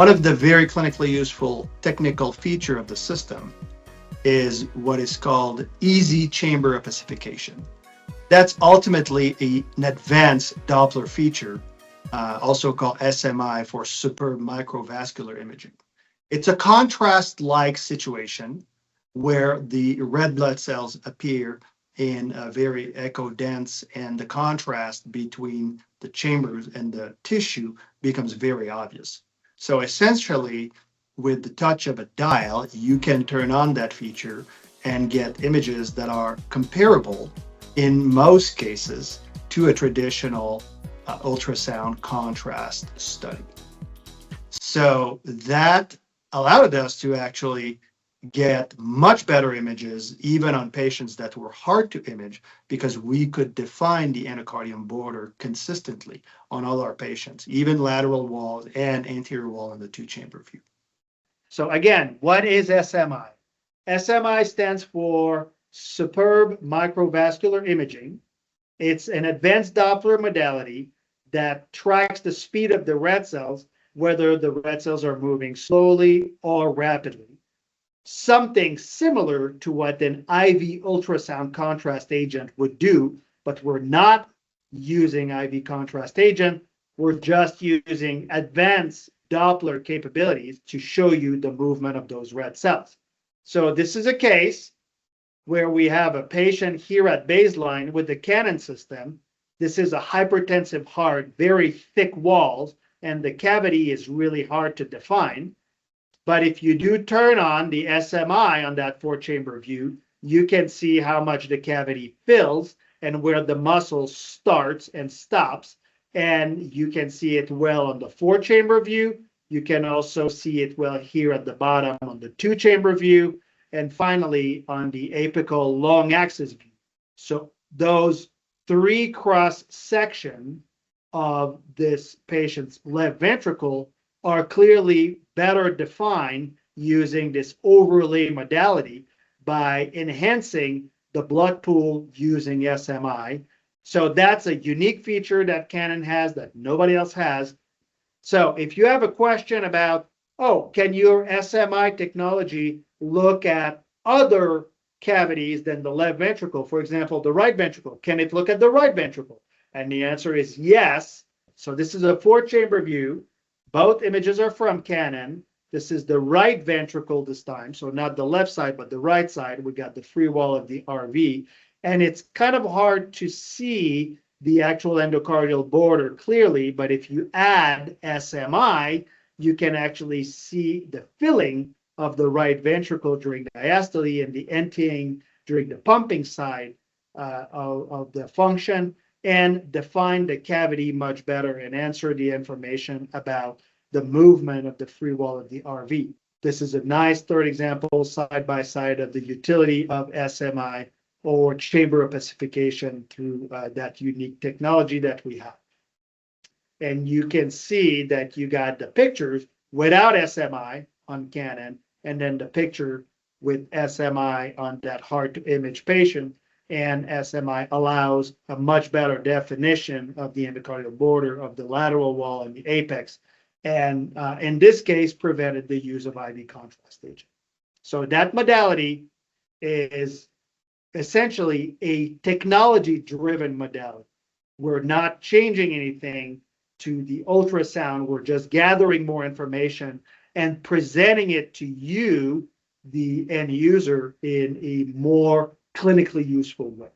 One of the very clinically useful technical feature of the system is what is called easy chamber opacification. That's ultimately an advanced Doppler feature, also called SMI for superb microvascular imaging. It's a contrast-like situation where the red blood cells appear in a very echo-dense, and the contrast between the chambers and the tissue becomes very obvious. So essentially, with the touch of a dial, you can turn on that feature and get images that are comparable in most cases to a traditional ultrasound contrast study. So that allowed us to actually get much better images, even on patients that were hard to image, because we could define the endocardium border consistently on all our patients, even lateral walls and anterior wall in the two-chamber view. So again, what is SMI? SMI stands for superb microvascular imaging. It's an advanced Doppler modality that tracks the speed of the red cells, whether the red cells are moving slowly or rapidly. Something similar to what an IV ultrasound contrast agent would do, but we're not using IV contrast agent. We're just using advanced Doppler capabilities to show you the movement of those red cells. So this is a case where we have a patient here at baseline with the Canon system. This is a hypertensive heart, very thick walls, and the cavity is really hard to define. But if you do turn on the SMI on that four-chamber view, you can see how much the cavity fills and where the muscle starts and stops. And you can see it well on the four-chamber view. You can also see it well here at the bottom on the two-chamber view. And finally, on the apical long axis view. So those three cross sections of this patient's left ventricle are clearly better defined using this overlay modality by enhancing the blood pool using SMI. So that's a unique feature that Canon has that nobody else has. So if you have a question about, oh, can your SMI technology look at other cavities than the left ventricle, for example, the right ventricle, can it look at the right ventricle? And the answer is yes. So this is a four-chamber view. Both images are from Canon. This is the right ventricle this time, so not the left side, but the right side. We got the free wall of the RV. And it's kind of hard to see the actual endocardial border clearly, but if you add SMI, you can actually see the filling of the right ventricle during diastole and the emptying during the pumping side of the function, and define the cavity much better and answer the information about the movement of the free wall of the RV. This is a nice third example side by side of the utility of SMI or chamber opacification through that unique technology that we have. And you can see that you got the pictures without SMI on Canon, and then the picture with SMI on that hard to image patient. And SMI allows a much better definition of the endocardial border of the lateral wall and the apex. And in this case, prevented the use of IV contrast agent. So that modality is essentially a technology-driven modality. We're not changing anything to the ultrasound. We're just gathering more information and presenting it to you, the end user, in a more clinically useful way.